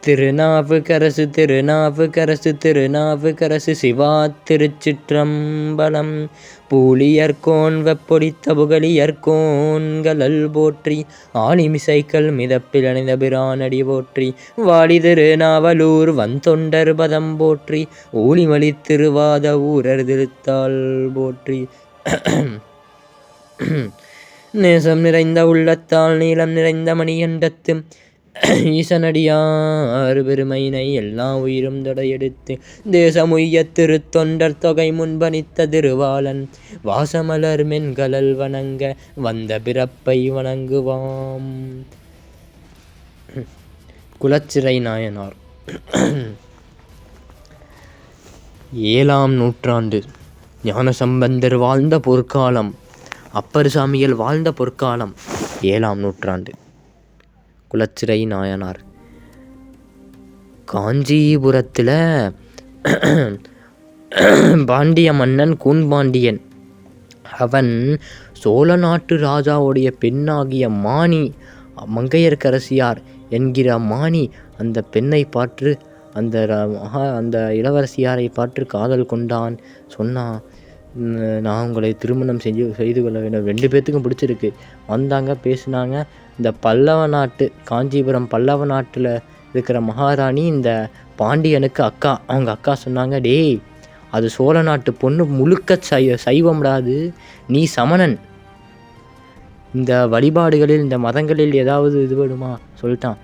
திருநாவுக்கரசு திருநாவுக்கரசு திருநாவுக்கரசு சிவா திருச்சிற்றம்பலம். பூழியர்கோன் வெப்பொடித்த புகழியர்கோன்களல் போற்றி, ஆழிமிசைக்கள் மிதப்பில் அணிந்த பிரானடி போற்றி, வாழி திருநாவலூர் வந்தொண்டர் பதம் போற்றி, ஊழிமலி திருவாத ஊரர் திருத்தாள் போற்றி. நேசம் நிறைந்த உள்ளத்தால் நீளம் நிறைந்த மணியண்டத்து ஈசனடியார் பெருமையினை எல்லா உயிரும் தடையெடுத்து, தேசமுய்ய திருத்தொண்டர் தொகை முன்பணித்த திருவாளன் வாசமலர் மென்கலல் வணங்க வந்த பிறப்பை வணங்குவாம். குலச்சிறை நாயனார். 7ஆம் நூற்றாண்டு. ஞானசம்பந்தர் வாழ்ந்த பொற்காலம், அப்பர் சாமிகள் வாழ்ந்த பொற்காலம் 7ஆம் நூற்றாண்டு. குலச்சிறை நாயனார். காஞ்சிபுரத்தில் பாண்டிய மன்னன் கூன்பாண்டியன், அவன் சோழ நாட்டு ராஜாவுடைய பெண்ணாகிய மானி, மங்கையர்க்கரசியார் என்கிற மானி அந்த பெண்ணை பார்த்து அந்த இளவரசியாரை பார்த்து காதல் கொண்டான். சொன்னான், நான் உங்களை திருமணம் செய்து கொள்ள வேண்டும். 2 பேர்த்துக்கும் பிடிச்சிருக்கு. வந்தாங்க, பேசினாங்க. இந்த பல்லவ நாட்டு, காஞ்சிபுரம் பல்லவ நாட்டில் இருக்கிற மகாராணி இந்த பாண்டியனுக்கு அக்கா. அவங்க அக்கா சொன்னாங்க, டேய் அது சோழ நாட்டு பொண்ணு, முழுக்க சைவம்டாது, நீ சமணன், இந்த வழிபாடுகளில் இந்த மதங்களில் ஏதாவது இது வேணுமா சொல்லிட்டான்.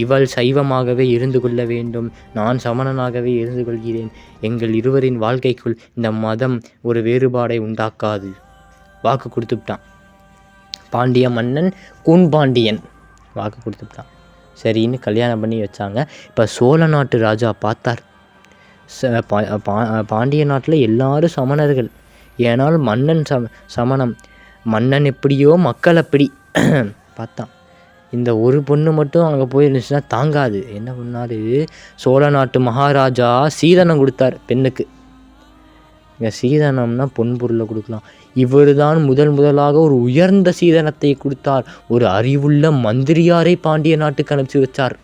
இவள் சைவமாகவே இருந்து கொள்ள வேண்டும், நான் சமணனாகவே இருந்து கொள்கிறேன். எங்கள் இருவரின் வாழ்க்கைக்குள் இந்த மதம் ஒரு வேறுபாடை உண்டாக்காது. வாக்கு கொடுத்துட்டான். பாண்டிய மன்னன் கூன்பாண்டியன் வாக்கு கொடுத்துட்டான். சரின்னு கல்யாணம் பண்ணி வச்சாங்க. இப்போ சோழ நாட்டு ராஜா பார்த்தார், பாண்டிய நாட்டில் எல்லாரும் சமணர்கள். ஏனால் மன்னன் சமணம், மன்னன் எப்படியோ மக்கள் அப்படி பார்த்தான். இந்த ஒரு பொண்ணு மட்டும் அங்கே போயிருந்துச்சுன்னா தாங்காது. என்ன பண்ணாரு, சோழ நாட்டு மகாராஜா சீதனம் கொடுத்தார் பெண்ணுக்கு. இங்கே சீதனம்னா பொன் பொருளை கொடுக்கலாம். இவர் தான் முதலாக ஒரு உயர்ந்த சீதனத்தை கொடுத்தார். ஒரு அறிவுள்ள மந்திரியாரை பாண்டிய நாட்டுக்கு அனுப்பிச்சு வச்சார்.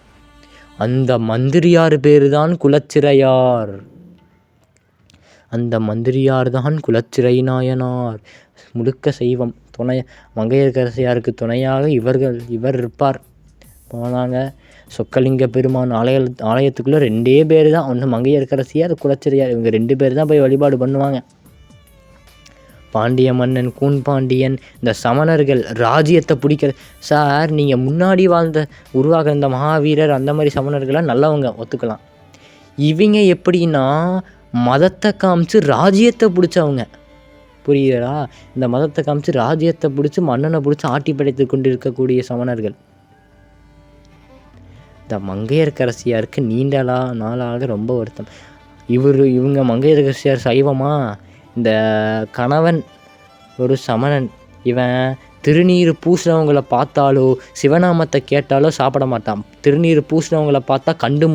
அந்த மந்திரியார் பேர் தான் குலச்சிறையார். அந்த மந்திரியார் தான் குலச்சிறை நாயனார். முழுக்க செய்வம். மங்கையர்க்கரசியாருக்கு துணையாக இவர் இருப்பார். போனாங்க. சொக்கலிங்க பெருமான் ஆலயத்துக்குள்ளே 2 பேர் தான், ஒன்று மங்கையர்க்கரசியார், குலச்சிறையார். இவங்க 2 பேர் தான் போய் வழிபாடு பண்ணுவாங்க. பாண்டிய மன்னன் கூன்பாண்டியன் இந்த சமணர்கள் ராஜ்யத்தை பிடிக்கிற, சார் நீங்கள் முன்னாடி உருவாக இந்த மகாவீரர் அந்த மாதிரி சமணர்களாக நல்லவங்க ஒத்துக்கலாம். இவங்க எப்படின்னா மதத்தை காமிச்சு ராஜ்யத்தை பிடிச்சவங்க, புரியுதா? இந்த மதத்தை காமிச்சு ராஜ்யத்தை பிடிச்சி மன்னனை பிடிச்சி ஆட்டி படைத்து கொண்டு இருக்கக்கூடிய சமணர்கள். இந்த மங்கையர்க்கரசியாருக்கு நீண்ட நாளாக ரொம்ப வருத்தம். இவங்க மங்கையர்க்கரசியார் சைவமா, இந்த கணவன் ஒரு சமணன். இவன் திருநீர் பூசினவங்களை பார்த்தாலோ சிவநாமத்தை கேட்டாலோ சாப்பிட மாட்டான். திருநீர் பூசினவங்களை பார்த்தா கண்டு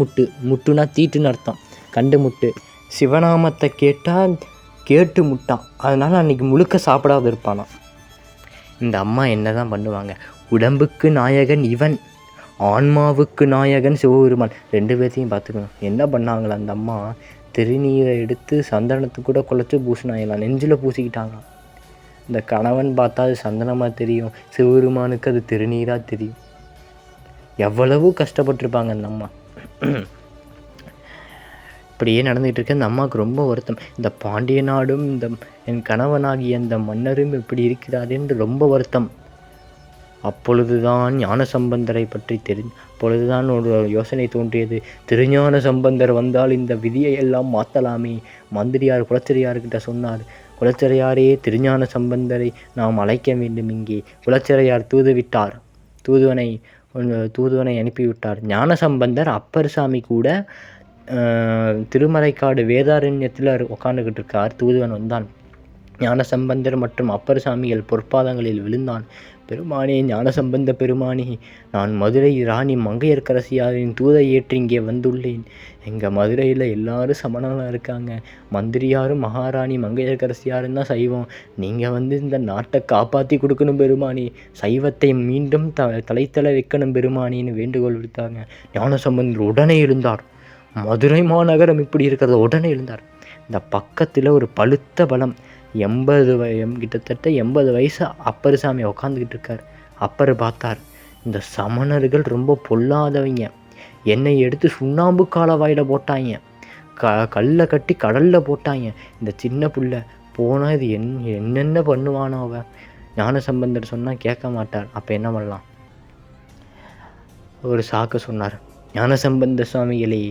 முட்டுனா தீட்டுன்னு அர்த்தம். கண்டு முட்டு. சிவநாமத்தை கேட்டால் கேட்டு முட்டான். அதனால் அன்றைக்கி முழுக்க சாப்பிடாது இருப்பானான். இந்த அம்மா என்ன தான் பண்ணுவாங்க, உடம்புக்கு நாயகன் இவன், ஆன்மாவுக்கு நாயகன் சிவபெருமான். 2 பேர்த்தையும் பார்த்துக்கணும். என்ன பண்ணாங்களா அந்த அம்மா, திருநீரை எடுத்து சந்தனத்துக்கு கூட குழைச்சி பூசினாங்களாம், நெஞ்சில் பூசிக்கிட்டாங்களாம். இந்த கணவன் பார்த்தா அது சந்தனமாக தெரியும், சிவபெருமானுக்கு அது திருநீராக தெரியும். எவ்வளவு கஷ்டப்பட்டிருப்பாங்க அந்த அம்மா. இப்படியே நடந்துகிட்டு இருக்க அந்த அம்மாவுக்கு ரொம்ப வருத்தம். இந்த பாண்டிய நாடும் இந்த என் கணவனாகிய அந்த மன்னரும் இப்படி இருக்கிறார் என்று ரொம்ப வருத்தம். அப்பொழுதுதான் ஞானசம்பந்தரை பற்றி அப்பொழுதுதான் ஒரு யோசனை தோன்றியது. திருஞான சம்பந்தர் வந்தால் இந்த விதியை எல்லாம் மாற்றலாமே. மந்திரியார் குலச்சிறையார்கிட்ட சொன்னார், குலச்சிறையாரே, திருஞான சம்பந்தரை நாம் அழைக்க வேண்டும் இங்கே. குலச்சிறையார் தூதுவனை அனுப்பிவிட்டார். ஞானசம்பந்தர் அப்பர் சாமி கூட திருமறைக்காடு வேதாரண்யத்தில் உட்காந்துக்கிட்டு இருக்கார். தூதுவன் வந்தான். ஞானசம்பந்தர் மற்றும் அப்பர் சாமிகள் பொற்பாதங்களில் விழுந்தான். பெருமானே, ஞானசம்பந்த பெருமானே, நான் மதுரை ராணி மங்கையர்க்கரசியாரின் தூதை ஏற்று இங்கே வந்துள்ளேன். எங்கள் மதுரையில் எல்லாரும் சமணமாக இருக்காங்க. மந்திரியாரும் மகாராணி மங்கையர்க்கரசியாரும் தான் சைவம். நீங்கள் வந்து இந்த நாட்டை காப்பாற்றி கொடுக்கணும் பெருமானே. சைவத்தை மீண்டும் தலைத்தலை வைக்கணும் பெருமானின்னு வேண்டுகோள் விடுத்தாங்க. ஞானசம்பந்தர் உடனே எழுந்தார். மதுரை மாநகரம் இப்படி இருக்கிறத உடனே எழுந்தார். இந்த பக்கத்தில் ஒரு பழுத்த பலம் கிட்டத்தட்ட 80 வயசு அப்பர் சாமி உக்காந்துக்கிட்டு இருக்கார். அப்பர் பார்த்தார், இந்த சமணர்கள் ரொம்ப பொல்லாதவங்க. என்னை எடுத்து சுண்ணாம்பு காலவாயில் போட்டாங்க, கல்லை கட்டி கடலில் போட்டாங்க. இந்த சின்ன புள்ள போனால் இது என்னென்ன பண்ணுவானோ அவன். ஞானசம்பந்தர் சொன்னால் கேட்க மாட்டார். அப்போ என்ன பண்ணலாம்? ஒரு சாக்க சொன்னார். ஞானசம்பந்த சுவாமிகளே,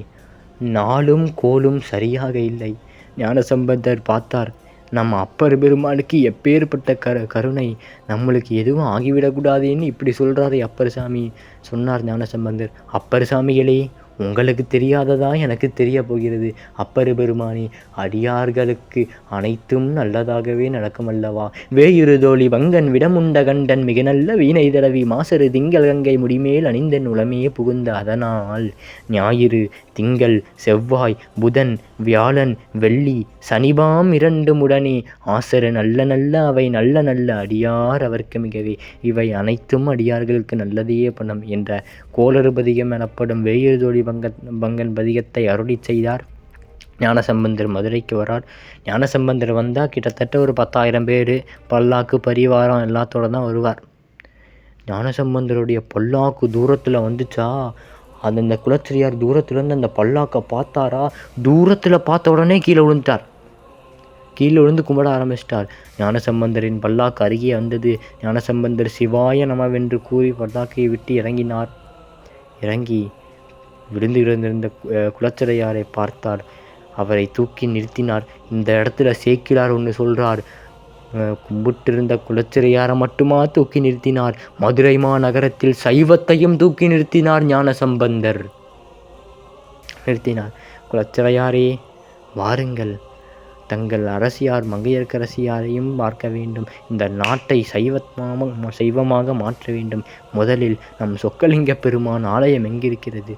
நாளும் கோலும் சரியாக இல்லை. ஞானசம்பந்தர் பார்த்தார், நம்ம அப்பர் பெருமாளுக்கு எப்பேற்பட்ட கருணை, நம்மளுக்கு எதுவும் ஆகிவிடக்கூடாதுன்னு இப்படி சொல்கிறாரே அப்பர் சாமி சொன்னார் ஞானசம்பந்தர். அப்பர் சாமிகளே, உங்களுக்கு தெரியாததா எனக்கு தெரிய போகிறது. அப்பர் பெருமானே, அடியார்களுக்கு அனைத்தும் நல்லதாகவே நடக்கும் அல்லவா? வேயுறு தோழி வங்கன் விடமுண்ட கண்டன் மிக நல்ல வீணை தடவி மாசரு திங்கள் கங்கை முடிமேல் அணிந்தன் உளமையே புகுந்த அதனால் ஞாயிறு திங்கள் செவ்வாய் புதன் வியாழன் வெள்ளி சனிபாம் 2 உடனே ஆசரு நல்ல நல்ல அவை நல்ல நல்ல அடியார் அவர்க்கு மிகவே இவை அனைத்தும் அடியார்களுக்கு நல்லதையே பண்ணும் என்ற கோளறு பதிகம் எனப்படும் வேயுறு தோழி பங்கன் பதிகத்தை அருளி செய்தார். ஞானசம்பந்தர் மதுரைக்கு வரார். ஞானசம்பந்தர் வந்தால் கிட்டத்தட்ட ஒரு 10,000 பேர், பல்லாக்கு பரிவாரம் எல்லாத்தோட தான் வருவார். ஞானசம்பந்தருடைய பல்லாக்கு தூரத்தில் வந்துச்சா, அந்த குலச்சிரியார் தூரத்துலேருந்து அந்த பல்லாக்கை பார்த்தாரா, தூரத்தில் பார்த்த உடனே கீழே விழுந்துட்டார். கீழே விழுந்து கும்பிட ஆரம்பிச்சிட்டார். ஞானசம்பந்தரின் பல்லாக்கு அருகே வந்தது. ஞானசம்பந்தர் சிவாய நமவென்று கூறி பல்லாக்கையை விட்டு இறங்கினார். இறங்கி விழுந்து கிடந்திருந்த குலச்சிறையாரை பார்த்தார். அவரை தூக்கி நிறுத்தினார். இந்த இடத்துல சேக்கிழார் ஒன்று சொல்கிறார், கும்பிட்டிருந்த குலச்சிறையாரை மட்டுமா தூக்கி நிறுத்தினார்? மதுரை மாநகரத்தில் சைவத்தையும் தூக்கி நிறுத்தினார் ஞானசம்பந்தர். நிறுத்தினார். குலச்சிறையாரே, வாருங்கள், தங்கள் அரசியார் மங்கையர்க்கரசியாரையும் பார்க்க வேண்டும். இந்த நாட்டை சைவமாக மாற்ற வேண்டும். முதலில் நம் சொக்கலிங்க பெருமான் ஆலயம் எங்கிருக்கிறது?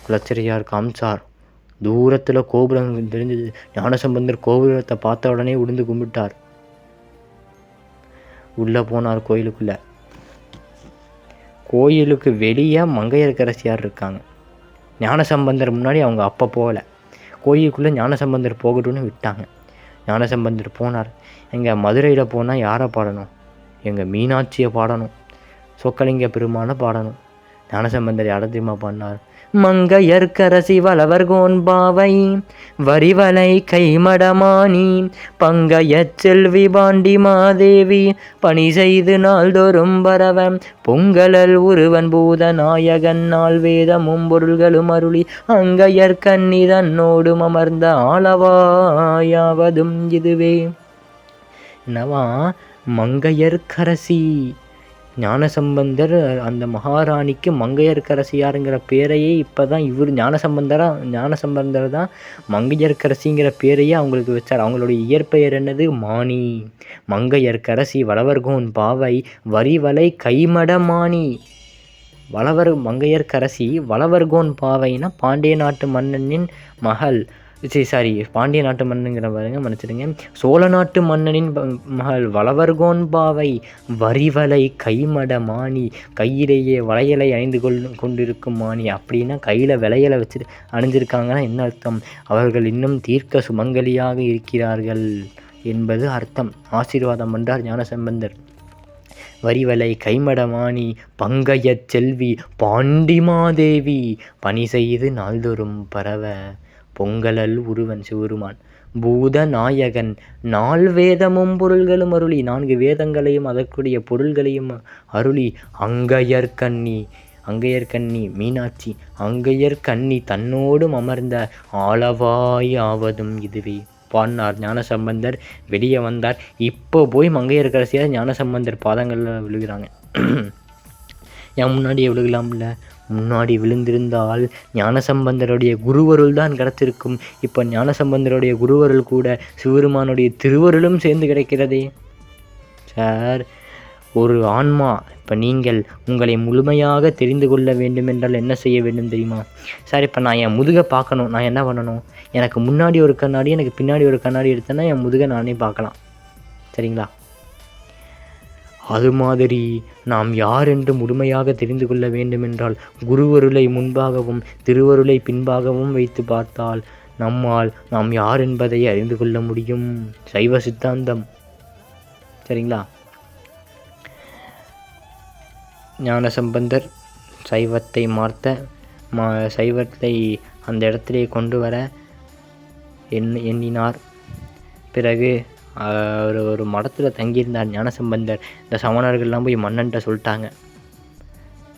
குலச்சிறையார் காமிச்சார். தூரத்தில் கோபுரம் தெரிஞ்சது. ஞானசம்பந்தர் கோபுரத்தை பார்த்த உடனே உளுந்து கும்பிட்டார். உள்ளே போனார் கோயிலுக்குள்ளே. கோயிலுக்கு வெளியே மங்கையர்க்கரசியார் இருக்காங்க. ஞானசம்பந்தர் முன்னாடி அவங்க அப்போ போகலை. கோயிலுக்குள்ளே ஞானசம்பந்தர் போகட்டும்னு விட்டாங்க. ஞானசம்பந்தர் போனார். எங்கள் மதுரையில் போனால் யாரை பாடணும்? எங்கள் மீனாட்சியை பாடணும், சொக்கலிங்க பெருமானை பாடணும். ஞானசம்பந்தர் யாரை தெரியுமா பாடினார்? மங்கையர்க்கரசி வளவர்கோன் பாவை வரிவலை கைமடமானி பங்கைய செல்வி பாண்டி மாதேவி பணி செய்து நாள்தோறும் பரவ பொங்கலல் உருவன் பூத நாயகன் நாள் வேதமும் பொருள்களும் அருளி அங்கையர் கண்ணி தன்னோடும் அமர்ந்த ஆளவாயாவதும் இதுவே. என்னவா? மங்கையர்க்கரசி. ஞானசம்பந்தர் அந்த மகாராணிக்கு மங்கையர்க்கரசியாருங்கிற பேரையே இப்போ தான் ஞானசம்பந்தர் தான் மங்கையர்க்கரசிங்கிற பேரையே அவங்களுக்கு வச்சார். அவங்களுடைய இயற்பெயர் என்னது? மானி. மங்கையர்க்கரசி வளவர்கோன் பாவை வரிவலை கைமட மானி. மங்கையர்க்கரசி வளவர்கோன் பாவைனா பாண்டிய நாட்டு மன்னனின் மகள். பாண்டிய நாட்டு மன்னனுங்கிற பாருங்க, மன்னிச்சிடுங்க. சோழ நாட்டு மன்னனின் மகள் வளவர்கோன் பாவை வரிவலை கைமட மானி. கையிலேயே வளையலை அணிந்து கொண்டிருக்கும் மானி. அப்படின்னா கையில் விளையலை வச்சு அணிஞ்சிருக்காங்கன்னா என்ன அர்த்தம்? அவர்கள் இன்னும் தீர்க்க சுமங்கலியாக இருக்கிறார்கள் என்பது அர்த்தம். ஆசீர்வாதம் என்றார் ஞானசம்பந்தர். வரிவலை கைமடமானி பங்கைய செல்வி பாண்டிமாதேவி பணி செய்து நாள்தோறும் பரவ பொங்கலல் உருவன் சிவருமான் பூத நாயகன் நால் வேதமும் பொருள்களும் அருளி 4 வேதங்களையும் அதற்குரிய பொருள்களையும் அருளி அங்கையர் கண்ணி மீனாட்சி அங்கையர் கண்ணி தன்னோடும் அமர்ந்த ஆளவாய் ஆவதும் இதுவே பாடினார் ஞானசம்பந்தர். வெளியே வந்தார். இப்போ போய் மங்கையர்க்கரசியார் ஞானசம்பந்தர் பாதங்களில் விழுகிறாங்க. என் முன்னாடியே விழுகலாம்ல? முன்னாடி விழுந்திருந்தால் ஞானசம்பந்தருடைய குருவருள் தான் கிடைத்திருக்கும். இப்போ ஞானசம்பந்தருடைய குருவருள் கூட சிவருமானுடைய திருவருளும் சேர்ந்து கிடைக்கிறதே. சார், ஒரு ஆன்மா இப்போ நீங்கள் உங்களை முழுமையாக தெரிந்து கொள்ள வேண்டுமென்றால் என்ன செய்ய வேண்டும் தெரியுமா? சார் இப்போ நான் என் முதுகை பார்க்கணும், நான் என்ன பண்ணணும்? எனக்கு முன்னாடி ஒரு கண்ணாடி, எனக்கு பின்னாடி ஒரு கண்ணாடி எடுத்தேன்னா என் முதுகை நானே பார்க்கலாம். சரிங்களா? அது மாதிரி நாம் யார் என்று முழுமையாக தெரிந்து கொள்ள வேண்டுமென்றால் குருவருளை முன்பாகவும் திருவருளை பின்பாகவும் வைத்து பார்த்தால் நம்மால் நாம் யார் என்பதை அறிந்து கொள்ள முடியும். சைவ சித்தாந்தம். சரிங்களா? ஞானசம்பந்தர் சைவத்தை சைவத்தை அந்த இடத்திலே கொண்டு வர எண்ணினார். பிறகு ஒரு மடத்தில் தங்கியிருந்தார் ஞானசம்பந்தர். இந்த சமணர்கள்லாம் போய் மன்னன்ட்ட சொல்லிட்டாங்க.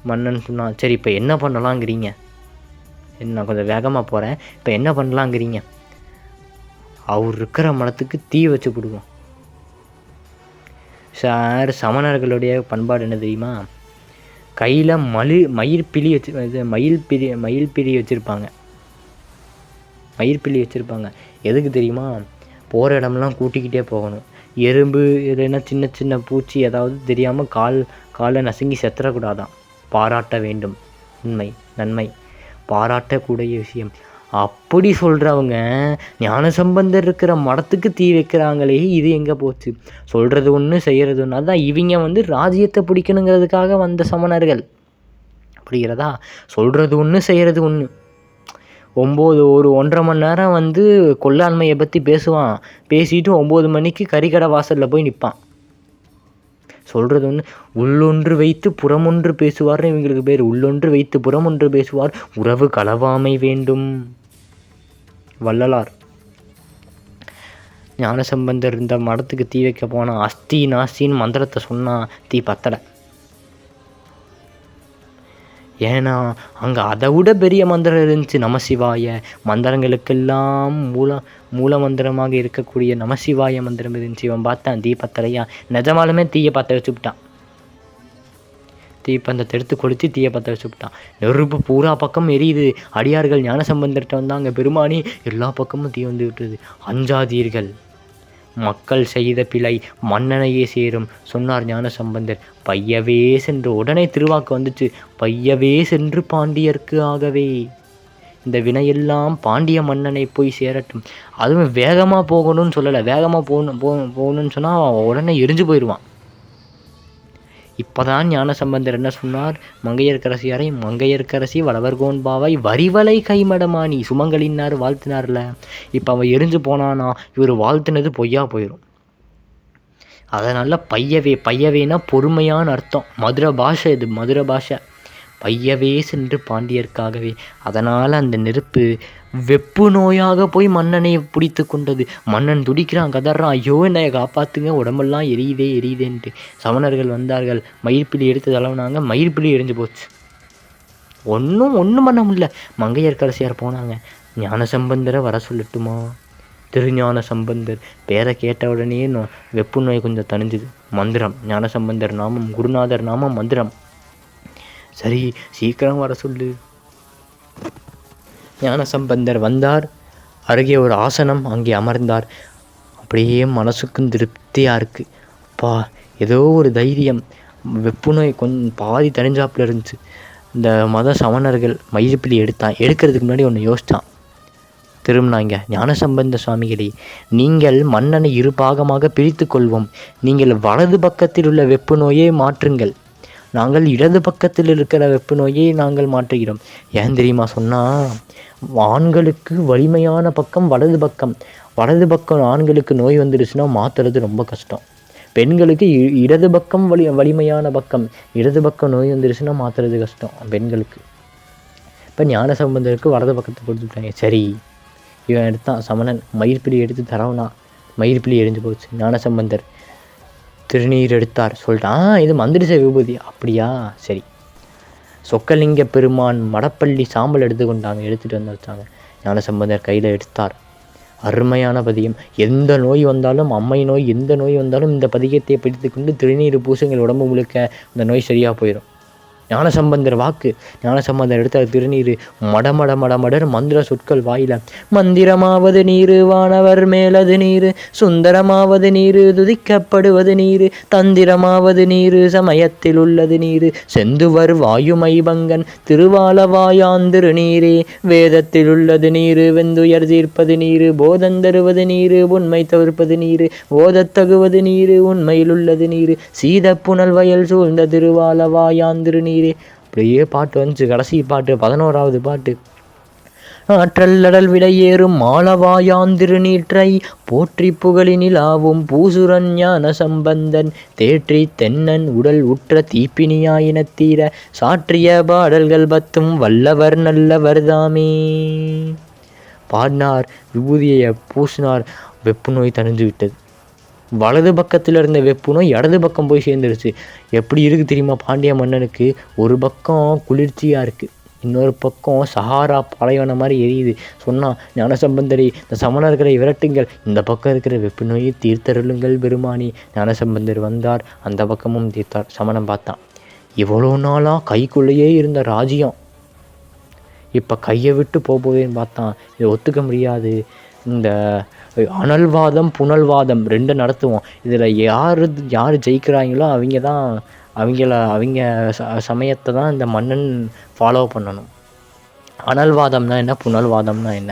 மன்னன் சொன்னான், சரி இப்போ என்ன பண்ணலாங்கிறீங்க? நான் கொஞ்சம் வேகமாக போகிறேன், இப்போ என்ன பண்ணலாங்கிறீங்க? அவர் இருக்கிற மடத்துக்கு தீ வச்சு போடுவோம். சார் மயில்பிலி கையில் மயில்பிலி வச்சுருப்பாங்க. எதுக்கு தெரியுமா? போகிற இடமெல்லாம் கூட்டிக்கிட்டே போகணும். எறும்பு இல்லைன்னா சின்ன சின்ன பூச்சி ஏதாவது தெரியாமல் காலை நசுங்கி செத்துறக்கூடாதான். பாராட்ட வேண்டும். நன்மை பாராட்டக்கூடிய விஷயம். அப்படி சொல்கிறவங்க ஞானசம்பந்தர் இருக்கிற மடத்துக்கு தீ வைக்கிறாங்களே, இது எங்கே போச்சு? சொல்கிறது ஒன்று செய்கிறது ஒன்று. அதுதான் இவங்க ராஜ்யத்தை பிடிக்கணுங்கிறதுக்காக வந்த சமணர்கள். புரிகிறதா? சொல்கிறது ஒன்று செய்கிறது ஒன்று. 1.5 மணி நேரம் கொல்லாண்மையை பற்றி பேசுவான். பேசிட்டு 9 மணிக்கு கறிக்கடை வாசலில் போய் நிற்பான். சொல்கிறது ஒன்று. உள்ளொன்று வைத்து புறமொன்று பேசுவார்னு இவங்களுக்கு பேர். உள்ளொன்று வைத்து புறமொன்று பேசுவார், உறவு களவாமை வேண்டும். வள்ளலார். ஞானசம்பந்தர் இந்த மடத்துக்கு தீ வைக்க போனால் அஸ்தி நாஸ்தின்னு மந்திரத்தை சொன்னால் தீ பத்தலை. ஏன்னா அங்கே அதை விட பெரிய மந்திரம் இருந்துச்சு, நமசிவாய. மந்திரங்களுக்கெல்லாம் மூல மந்திரமாக இருக்கக்கூடிய நமசிவாய மந்திரம் இருந்துச்சு. இவன் பார்த்தான் தீ பத்தலையா, நிஜமாலுமே தீயை பற்ற வச்சுவிட்டான். தீப்பந்தத்தை எடுத்து கொளுத்தி தீயை பற்ற வச்சுவிட்டான். நெருப்பு பூரா பக்கம் எரியுது. அடியார்கள் ஞானசம்பந்தர்கிட்ட வந்தாங்க, பெருமானி எல்லா பக்கமும் தீ வந்து விட்டுருது, அஞ்சாதீர்கள், மக்கள் செய்த பிழை மன்னனையே சேரும் சொன்னார் ஞானசம்பந்தர். பையவே சென்று, உடனே திருவாக்கு வந்துச்சு, பையவே சென்று பாண்டியர்க்கு ஆகவே, இந்த வினையெல்லாம் பாண்டிய மன்னனை போய் சேரட்டும். அதுவும் வேகமாக போகணும்னு சொல்லலை, வேகமாக போகணும்னு சொன்னால் உடனே எரிஞ்சு போயிடுவான். இப்போதான் ஞானசம்பந்தர் என்ன சொன்னார்? மங்கையர்க்கரசியாரை, மங்கையர்க்கரசி வளவர்கோன் பாவை வரிவலை கைமடமானி சுமங்கலின்னார் வாழ்த்தினார்ல. இப்போ அவன் எரிஞ்சு போனானா இவர் வாழ்த்துனது பொய்யா போயிடும். அதனால் பையவேனா பொறுமையான அர்த்தம். மதுரை பாஷை இது, மதுரை பாஷை. பையவே சென்று பாண்டியர்க்காகவே. அதனால் அந்த நெருப்பு வெப்பு நோயாக போய் மன்னனை பிடித்து கொண்டது. மன்னன் துடிக்கிறான், கதறான், ஐயோ என்னை காப்பாற்றுங்க, உடம்பெல்லாம் எரியுதேன்ட்டு. சமணர்கள் வந்தார்கள், மயிர்பிலி எடுத்து தளவுனாங்க, மயிர்பிலி எரிஞ்சு போச்சு. ஒன்றும் பண்ண முடியல. மங்கையர்க்கரசியார் போனாங்க, ஞானசம்பந்தரை வர சொல்லட்டுமா? திருஞான சம்பந்தர் பேரை கேட்ட உடனே வெப்பு நோய் கொஞ்சம் தணிஞ்சுது. மந்திரம், ஞானசம்பந்தர் நாமம், குருநாதர் நாமம், மந்திரம். சரி சீக்கிரம் வர சொல்லு. ஞானசம்பந்தர் வந்தார். அருகே ஒரு ஆசனம், அங்கே அமர்ந்தார். அப்படியே மனசுக்கும் திருப்தியாக இருக்குது. அப்பா ஏதோ ஒரு தைரியம். வெப்பு நோய் கொஞ்சம் பாதி தணிஞ்சாப்புல இருந்துச்சு. இந்த மத சமணர்கள் மயிர்பிலி எடுக்கிறதுக்கு முன்னாடி ஒன்று யோசித்தான். திரும்பினாங்க, ஞானசம்பந்த சுவாமிகளே, நீங்கள் மன்னனை 2 பாகமாக பிரித்து கொள்வோம். நீங்கள் வலது பக்கத்தில் உள்ள வெப்பு நோயை மாற்றுங்கள், நாங்கள் இடது பக்கத்தில் இருக்கிற வெப்பு நோயை நாங்கள் மாற்றுகிறோம். ஏன் தெரியுமா சொன்னால், ஆண்களுக்கு வலிமையான பக்கம் வலது பக்கம் ஆண்களுக்கு நோய் வந்துடுச்சுன்னா மாற்றுறது ரொம்ப கஷ்டம். பெண்களுக்கு இடது பக்கம் வலிமையான பக்கம், இடது பக்கம் நோய் வந்துடுச்சுன்னா மாற்றுறது கஷ்டம் பெண்களுக்கு. இப்போ ஞானசம்பந்தருக்கு வலது பக்கத்தை கொடுத்துட்டாங்க. சரி, இவன் எடுத்தான் சமணன், மயிர்பிலி எடுத்து தரவனா, மயிர்பிலி எரிஞ்சு போச்சு. ஞானசம்பந்தர் திருநீர் எடுத்தார், சொல்லிட்டான், இது மந்திரிச விபூதி. அப்படியா, சரி. சொக்கலிங்க பெருமான் மடப்பள்ளி சாம்பல் எடுத்துகிட்டு வந்து வச்சாங்க. ஞானசம்பந்தர் கையில் எடுத்தார். அருமையான பதியம். எந்த நோய் வந்தாலும், அம்மை நோய் எந்த நோய் வந்தாலும் இந்த பதிகத்தை பிடித்து கொண்டு திருநீர் பூசுங்கள், உடம்பு முழுக்க இந்த நோய் சரியாக போயிடும். ஞானசம்பந்தர் வாக்கு. ஞானசம்பந்தர் எடுத்த திருநீர் மடமட மடமடர் மந்திர சொற்கள் வாயில. மந்திரமாவது நீரு வானவர் மேலது நீரு, சுந்தரமாவது நீரு துதிக்கப்படுவது நீரு, தந்திரமாவது நீரு சமயத்தில் உள்ளது நீரு, செந்துவர் வாயுமைபங்கன் திருவாலவாயாந்திரு நீரே, வேதத்தில் உள்ளது நீரு வெந்துயர் தீர்ப்பது நீரு, போதந்தருவது நீரு உண்மை தவிர்ப்பது நீரு, ஓதத்தகுவது நீரு உண்மையில் உள்ளது நீரு, சீத புனல் வயல் சூழ்ந்த திருவாலவாயாந்திரு நீரே. அப்படியே பாட்டு வந்துச்சு. கடைசி பாட்டு 11வது பாட்டு. ஆற்றல்லடல் விடையேறும் மாலவாயாந்திரு நீற்றை போற்றி புகழினிலாவும் பூசுரன் ஞான சம்பந்தன் தேற்றி தென்னன் உடல் உற்ற தீப்பினியாயினத்தீர சாற்றிய பாடல்கள் 10 வல்லவர் நல்லவர் தாமே. பாடினார், விபூதியை பூசினார், வெப்பு நோய் தணிஞ்சு விட்டது. வலது பக்கத்தில் இருந்த வெப்பு நோய் இடது பக்கம் போய் சேர்ந்துருச்சு. எப்படி இருக்குது தெரியுமா பாண்டிய மன்னனுக்கு? ஒரு பக்கம் குளிர்ச்சியாக இருக்குது, இன்னொரு பக்கம் சஹாரா பாலைவன மாதிரி எரியுது. சொன்னால், ஞானசம்பந்தரை இந்த சமணர்களை விரட்டுங்கள், இந்த பக்கம் இருக்கிற வெப்பு நோயை தீர்த்தருளுங்கள் பெருமானி. ஞானசம்பந்தர் வந்தார், அந்த பக்கமும் தீர்த்தார். சமணம் பார்த்தான், இவ்வளோ நாளாக கைக்குள்ளேயே இருந்த ராஜ்யம் இப்போ கையை விட்டு போகுதுன்னு பார்த்தான். இதை ஒத்துக்க முடியாது. இந்த அனல்வாதம் புனல்வாதம் 2 நடத்துவோம். இதில் யார் ஜெயிக்கிறாங்களோ அவங்க சமயத்தை தான் இந்த மன்னன் ஃபாலோ பண்ணணும். அனல்வாதம்னா என்ன, புனல்வாதம்னா என்ன?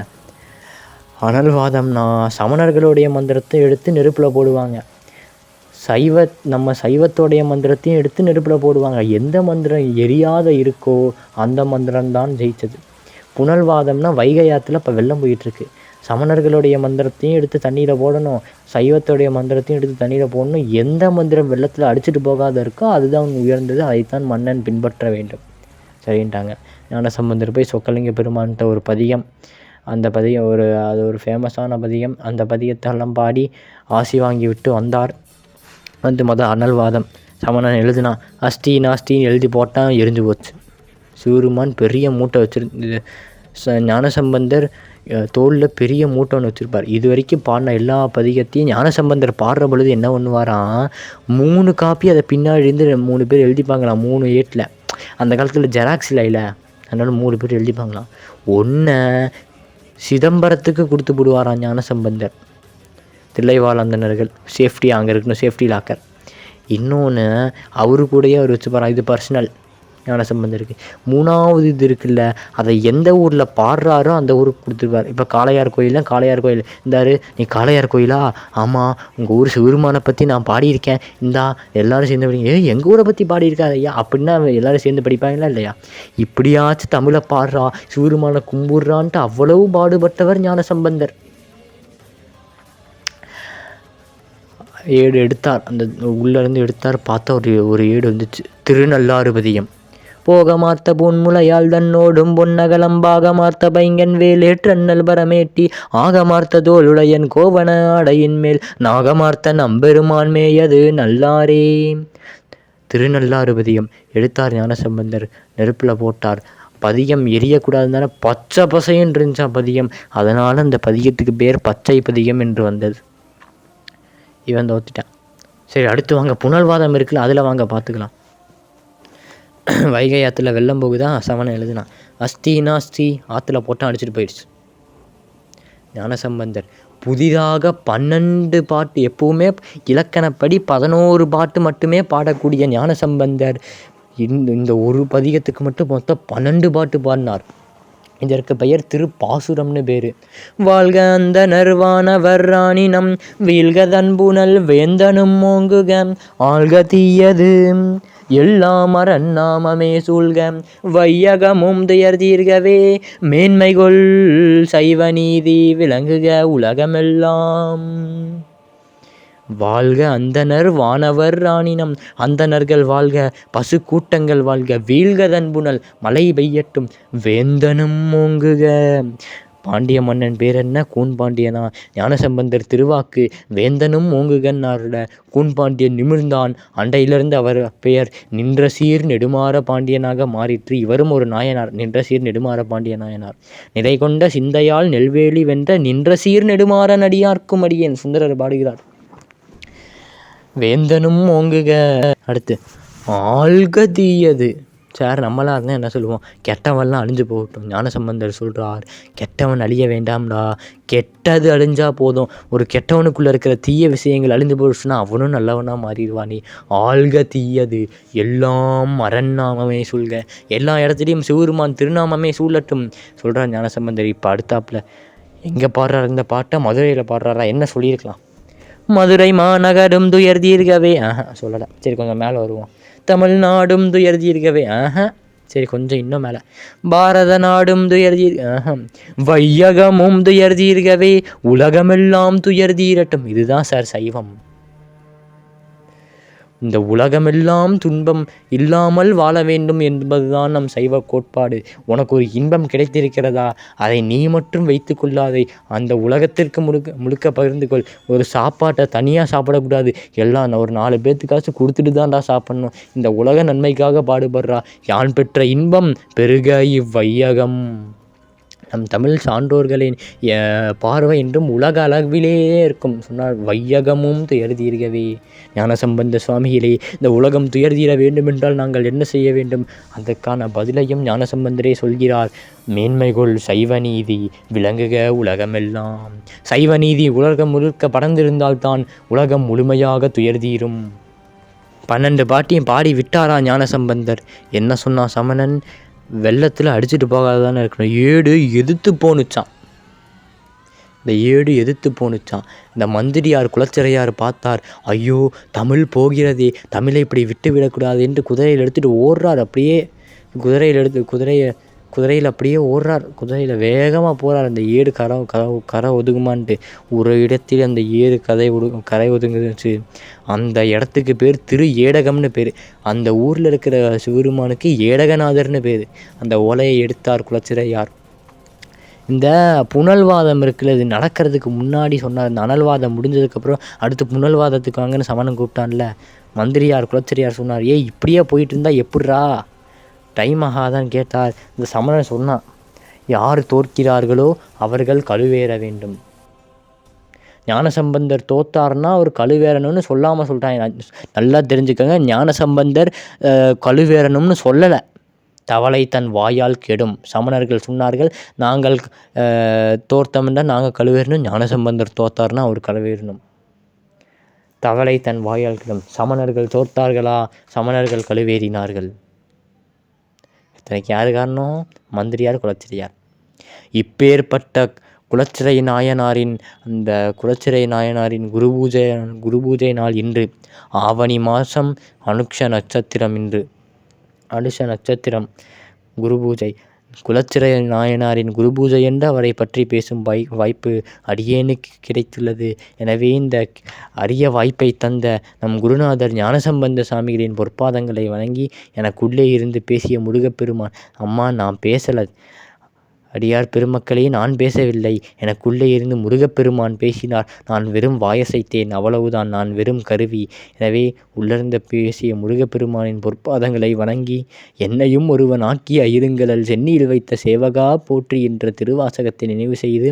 அனல்வாதம்னா சமணர்களுடைய மந்திரத்தை எடுத்து நெருப்பில் போடுவாங்க, நம்ம சைவத்தோடைய மந்திரத்தையும் எடுத்து நெருப்பில் போடுவாங்க. எந்த மந்திரம் எரியாத இருக்கோ அந்த மந்திரம்தான் ஜெயித்தது. புனல்வாதம்னா வைகை ஆற்றுல இப்போ வெள்ளம் போயிட்டுருக்கு, சமணர்களுடைய மந்திரத்தையும் எடுத்து தண்ணியில் போடணும், சைவத்தோடைய மந்திரத்தையும் எடுத்து தண்ணியில் போடணும். எந்த மந்திரம் வெள்ளத்தில் அடிச்சுட்டு போகாத இருக்கோ அதுதான் உயர்ந்தது, அதைத்தான் மன்னன் பின்பற்ற வேண்டும் சரின்ட்டாங்க. ஞானசம்பந்தர் போய் சொக்கலிங்க பெருமான்கிட்ட ஒரு பதியம், அந்த பதியம் அது ஒரு ஃபேமஸான பதியம். அந்த பதியத்தெல்லாம் பாடி ஆசி வாங்கி விட்டு வந்தார். வந்து அனல்வாதம் சமணன் எழுதுனான், அஸ்தி நாஸ்தின்னு எழுதி போட்டான், எரிஞ்சு போச்சு. சிவருமான் பெரிய மூட்டை வச்சிருந்து ஞானசம்பந்தர் தோளில் பெரிய மூட்டை ஒன்று வச்சுருப்பார். இது வரைக்கும் பாடின எல்லா பதிகத்தையும் ஞானசம்பந்தர் பாடுற பொழுது என்ன பண்ணுவாராம், 3 காப்பி அதை பின்னாடி இருந்து 3 பேர் எழுதிப்பாங்களாம். 3 ஏட்டில், அந்த காலத்தில் ஜெராக்ஸ் இல்லை, அதனால 3 பேர் எழுதிப்பாங்களாம். ஒன்றை சிதம்பரத்துக்கு கொடுத்து விடுவாராம் ஞானசம்பந்தர், தில்லைவாழந்தனர்கள் சேஃப்டி அங்கே இருக்கணும், சேஃப்டி லாக்கர். இன்னொன்று அவரு கூடயே அவர் வச்சுப்பாராம், இது பர்சனல் ஞானசம்பந்தருக்கு. 3வது இது இருக்குல்ல, அதை எந்த ஊரில் பாடுறாரோ அந்த ஊருக்கு கொடுத்துருவார். இப்போ காளையார் கோயில் இந்தாரு, நீ காளையார் கோயிலா, ஆமாம் உங்கள் ஊர் சிவருமானை பற்றி நான் பாடியிருக்கேன், இந்தா எல்லோரும் சேர்ந்து படிங்க. எங்கள் ஊரை பற்றி பாடியிருக்காரு ஐயா அப்படின்னா எல்லோரும் சேர்ந்து படிப்பாங்களா இல்லையா? இப்படியாச்சும் தமிழை பாடுறா, சிவருமானை கும்பிட்றான்ட்டு அவ்வளவு பாடுபட்டவர் ஞானசம்பந்தர். ஏடு எடுத்தார், அந்த உள்ளேருந்து எடுத்தார், பார்த்தா ஒரு ஏடு வந்துச்சு, திருநள்ளாறுபதியம். போகமார்த்த பூன்முலையால் தன்னோடும் பொன்னகலம்பாக மார்த்த பைங்கன் வேலேற்றன்னல் பரமேட்டி ஆகமார்த்த தோளுடையன் கோவன ஆடையின் மேல் நாகமார்த்த நம்பெருமான் மேயது நல்லாரே. திருநள்ளாறுபதியம் எடுத்தார் ஞானசம்பந்தர், நெருப்பில் போட்டார். பதியம் எரியக்கூடாதுனால பச்சை பசைன்னு இருந்துச்சா பதியம், அதனால் அந்த பதியத்துக்கு பேர் பச்சை பதியம் என்று வந்தது. இவன் தோத்துட்டான். சரி, அடுத்து வாங்க புனல்வாதம் இருக்குல்ல, அதில் வாங்க பார்த்துக்கலாம். வைகை ஆற்றுல வெள்ளம் போகுதா, சமணன் எழுதுனா, அஸ்தி நாஸ்தி ஆற்றுல போட்டால் அடிச்சுட்டு போயிடுச்சு. ஞானசம்பந்தர் புதிதாக 12 பாட்டு, எப்பவுமே இலக்கணப்படி 11 பாட்டு மட்டுமே பாடக்கூடிய ஞானசம்பந்தர் இந்த ஒரு பதிகத்துக்கு மட்டும் மொத்தம் 12 பாட்டு பாடினார். இதற்கு பெயர் திருப்பாசுரம்னு பேர். வாழ்க அந்த நர்வானவர் ராணினம் வீழ்க தன்புணல் வேந்தனும் ஓங்குக ஆழ்க தீயது எல்லாம் அரண்நாமமே சூழ்க வையகமும் துயர் தீர்கவே மேன்மைகொள் சைவ நீதி விளங்குக உலகமெல்லாம். வாழ்க அந்தனர் வானவர் ராணினம், அந்தணர்கள் வாழ்க, பசு கூட்டங்கள் வாழ்க, வீழ்க தன்புணல் மழை பெய்யட்டும் வேந்தனும் ஓங்குக. பாண்டிய மன்னன் பேர் என்ன? கூன்பாண்டியனா? ஞானசம்பந்தர் திருவாக்கு வேந்தனும் ஓங்குகன்னாரோட கூன்பாண்டியன் நிமிர்ந்தான். அண்டையிலிருந்து அவர் பெயர் நின்ற சீர் நெடுமாற பாண்டியனாக மாறிற்று. இவரும் ஒரு நாயனார், நின்ற சீர் நெடுமாற பாண்டிய நாயனார். நிறை கொண்ட சிந்தையால் நெல்வேலி வென்ற நின்ற சீர் நெடுமாற நடியார்க்கும் அடியேன் சுந்தரர் பாடுகிறார். வேந்தனும் ஓங்குக. அடுத்து ஆழ்க தீயது, சார் நம்மளாக இருந்தால் என்ன சொல்லுவோம், கெட்டவன்லாம் அழிஞ்சு போகட்டும். ஞானசம்பந்தர் சொல்கிறார், கெட்டவன் அழிய வேண்டாம்டா, கெட்டது அழிஞ்சால் போதும். ஒரு கெட்டவனுக்குள்ளே இருக்கிற தீய விஷயங்கள் அழிஞ்சு போச்சுன்னா அவனும் நல்லவனாக மாறிடுவானே. ஆள்க தீயது எல்லாம் மரநாமமே சூழ்க, எல்லா இடத்துலையும் சிவருமான் திருநாமமே சூழட்டும் சொல்கிறார் ஞானசம்பந்தர். இப்போ அடுத்தாப்புல எங்கே பாடுறாரு இந்த பாட்டை? மதுரையில் பாடுறாரா? என்ன சொல்லியிருக்கலாம்? மதுரை மாநகரும் துயர் தீர்க்கவே சொல்லலை. சரி, கொஞ்சம் மேலே வருவோம். தமிழ்நாடும் துயர் தீர்க்கவே சரி, கொஞ்சம் இன்னும் மேலே. பாரத நாடும் துயர் வையகமும் துயர் தீர்க்கவே உலகமெல்லாம் துயர் தீரட்டும். இதுதான் சார் சைவம். இந்த உலகமெல்லாம் துன்பம் இல்லாமல் வாழ வேண்டும் என்பதுதான் நம் சைவ கோட்பாடு. உனக்கு ஒரு இன்பம் கிடைத்திருக்கிறதா, அதை நீ மட்டும் வைத்து கொள்ளாதே, அந்த உலகத்திற்கு முழுக்க பகிர்ந்து கொள். ஒரு சாப்பாட்டை தனியாக சாப்பிடக்கூடாது, எல்லாம் ஒரு 4 பேர்த்துக்காச்சும் கொடுத்துட்டு தான்டா சாப்பிட்ணும். இந்த உலக நன்மைக்காக பாடுபடுறா. யான் பெற்ற இன்பம் பெருக இவ்வையகம். நம் தமிழ் சான்றோர்களின் பார்வை என்றும் உலக அளவிலே இருக்கும் சொன்னார். வையகமும் துயர் தீர்க்கவே. ஞானசம்பந்த சுவாமிகளே, இந்த உலகம் துயர் தீர வேண்டுமென்றால் நாங்கள் என்ன செய்ய வேண்டும்? அதற்கான பதிலையும் ஞானசம்பந்தரே சொல்கிறார். மேன்மைகொள் சைவ நீதி விளங்குக உலகமெல்லாம். சைவ நீதி உலகம் முழுக்க பறந்திருந்தால்தான் உலகம் முழுமையாக துயர் தீரும். 12 பாட்டியும் பாடி விட்டாரா ஞானசம்பந்தர். என்ன சொன்னா சமணன்? வெள்ளத்தில் அடிச்சுட்டு போகாதானே இருக்கணும். ஏடு எதிர்த்து போணுச்சான். இந்த ஏடு எதிர்த்து போணுச்சான். இந்த மந்திரியார் குலச்சிறையார் பார்த்தார். ஐயோ, தமிழ் போகிறதே, தமிழை இப்படி விட்டு விடக்கூடாது என்று குதிரையில் எடுத்துகிட்டு ஓடுறார். அப்படியே குதிரையில் அப்படியே ஓடுறார். குதிரையில் வேகமாக போகிறார். அந்த ஏடு கரை ஒதுங்குமான்ட்டு ஒரு இடத்தில் அந்த ஏடு கரை ஒதுங்குச்சு. அந்த இடத்துக்கு பேர் திரு ஏடகம்னு பேர். அந்த ஊரில் இருக்கிற சிவருமானுக்கு ஏடகநாதர்னு பேர். அந்த ஓலையை எடுத்தார் குலச்சிறையார். இந்த புனல்வாதம் இருக்குல்ல, இது நடக்கிறதுக்கு முன்னாடி சொன்னார். இந்த அனல்வாதம் முடிஞ்சதுக்கப்புறம் அடுத்து புனல்வாதத்துக்கு வாங்கன்னு சமணம் கூப்பிட்டான்ல, மந்திரியார் குலச்சிறையார் சொன்னார். இப்படியே போயிட்டு இருந்தால் எப்படிரா டைம் ஆகாதான்னு கேட்டார். இந்த சமணன் சொன்னான், யார் தோற்கிறார்களோ அவர்கள் கழுவேற வேண்டும். ஞானசம்பந்தர் தோத்தார்னா அவர் கழுவேறணும்னு சொல்லாமல் சொல்லிட்டாங்க. நல்லா தெரிஞ்சுக்கோங்க, ஞானசம்பந்தர் கழுவேறணும்னு சொல்லலை. தவளை தன் வாயால் கெடும். சமணர்கள் சொன்னார்கள், நாங்கள் தோர்த்தம்னா நாங்கள் கழுவேறணும், ஞானசம்பந்தர் தோத்தார்னா அவர் கழுவேறணும். தவளை தன் வாயால் கெடும். சமணர்கள் தோர்த்தார்களா? சமணர்கள் கழுவேறினார்கள். இத்தனைக்கு யார் காரணம்? மந்திரியார் குலச்சிறையார். இப்பேற்பட்ட குலச்சிறை நாயனாரின் குருபூஜை நாள் இன்று. ஆவணி மாதம் அனுஷ நட்சத்திரம் குருபூஜை. குலச்சிறை நாயனாரின் குருபூஜை என்று அவரை பற்றி பேசும் வாய்ப்பு அடியேனுக்கு கிடைத்துள்ளது. எனவே இந்த அரிய வாய்ப்பை தந்த நம் குருநாதர் ஞானசம்பந்த சாமிகளின் பொற்பாதங்களை வணங்கி எனக்குள்ளே இருந்து பேசிய முருகப்பெருமான், அம்மா நான் பேசலை, அடியார் பெருமக்களே நான் பேசவில்லை, எனக்குள்ளே இருந்து முருகப்பெருமான் பேசினார், நான் வெறும் வாயசைத்தேன், அவ்வளவுதான், நான் வெறும் கருவி. எனவே உள்ளிருந்த பேசிய முருகப்பெருமானின் பொற்பாதங்களை வணங்கி என்னையும் ஒருவன் ஆக்கி இருங்களல் சென்னியில் வைத்த சேவகா போற்றி என்ற திருவாசகத்தை நினைவு செய்து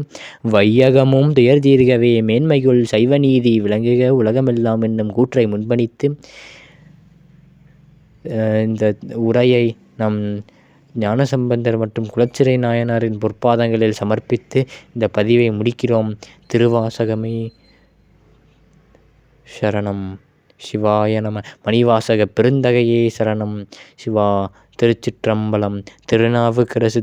வையகமும் துயர் தீர்க்கவே மேன்மைகள் சைவநீதி விளங்குக உலகமெல்லாம் என்னும் கூற்றை முன்பணித்து இந்த உரையை நம் ஞானசம்பந்தர் மற்றும் குலச்சிறை நாயனாரின் பொற்பாதங்களில் சமர்ப்பித்து இந்த பதிவை முடிக்கிறோம். திருவாசகமே சரணம். சிவாய நம. மணிவாசக பெருந்தகையே சரணம். சிவா. திருச்சிற்றம்பலம். திருநாவுக்கரசு.